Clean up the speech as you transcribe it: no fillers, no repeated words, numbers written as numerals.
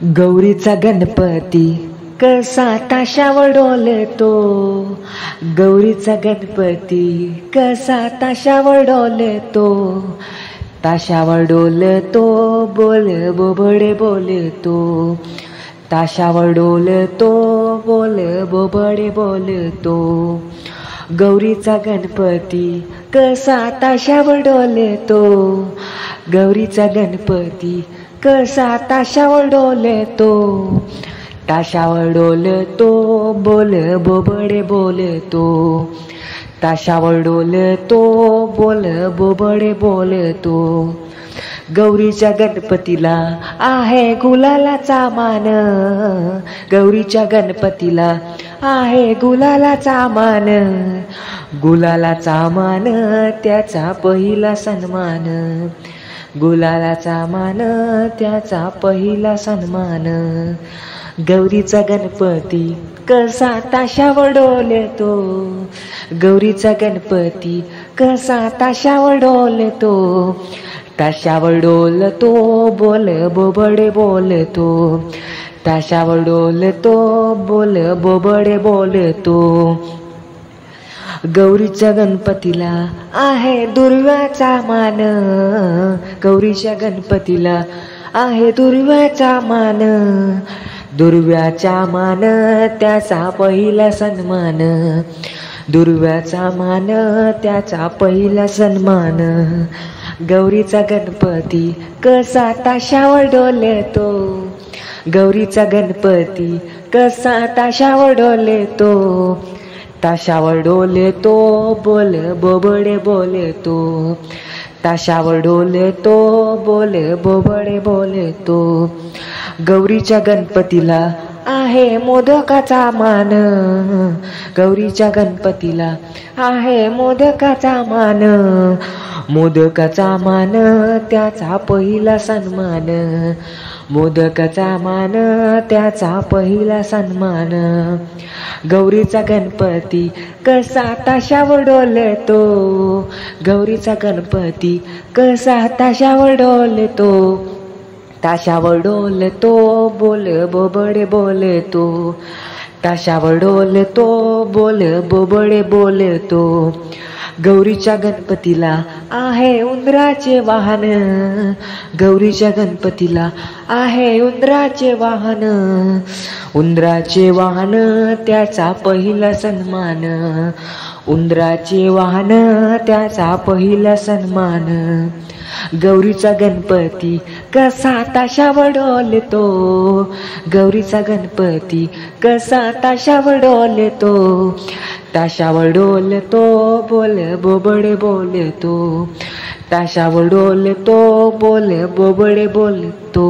गौरीचा गणपती कसा ताशावर डोलतो, गौरीचा गणपती कसा ताशावर डोलतो, ताशावर डोलतो बोल बोबडे बोलतो, ताशावर डोलतो बोल बोबडे बोलतो। गौरीचा गणपती कसा ताशावर डोलतो, गौरीचा गणपती कसा ताशावर डोलतो, ताशावर डोलतो बोल बोबडे बोलतो, ताशावर डोलतो बोल बोबडे बोलतो। गौरीच्या गणपतीला आहे गुलालाचा मान, गौरीच्या गणपतीला आहे गुलालाचा मान, गुलालाचा मान त्याचा पहिला सन्मान, गुलालाचा मान त्याचा पहिला सन्मान। गौरीचा गणपती कसा ताशावर डोलतो, गौरीचा गणपती कसा ताशावर डोलतो, ताशावर डोलतो बोल बोबडे बोलतो, ताशावर डोलतो बोल बोबडे बोलतो। गौरीच्या गणपतीला आहे दुर्व्याचा मान, गौरीच्या गणपतीला आहे दुर्व्याचा मान, दुर्व्याचा मान त्याचा पहिला सन्मान, दुर्व्याचा मान त्याचा पहिला सन्मान। गौरीचा गणपती कसा ताशावर डोलतो, गौरीचा गणपती कसा ताशावर डोलतो, ताशावर डोलतो बोल बोबडे बोलतो, ताशावर डोलतो बोल बोबडे बोलतो। गौरीच्या गणपतीला आहे मोदकाचा मान, गौरीच्या गणपतीला आहे मोदकाचा मान, मोदकाचा मान त्याचा पहिला सन्मान, मोदकाचा मान त्याचा पहिला सन्मान। गौरीचा गणपती कसा ताशावर डोलतो, गौरीचा गणपती कसा ताशावर डोलतो, ताशावर डोलतो बोल बोबडे बोलतो, ताशावर डोलतो बोल बोबडे बोलतो। गौरीच्या गणपतीला आहे उंदराचे वाहन, गौरीच्या गणपतीला आहे उंदराचे वाहन, उंदराचे वाहन त्याचा पहिला सन्मान, उंदराचे वाहन त्याचा पहिला सन्मान। गौरीचा गणपती कसा ताशावर डोलतो, गौरीचा गणपती कसा ताशावर डोलतो, ताशावर डोलतो बोल बोबडे बोलतो, ताशावर डोलतो बोल बोबडे बोलतो।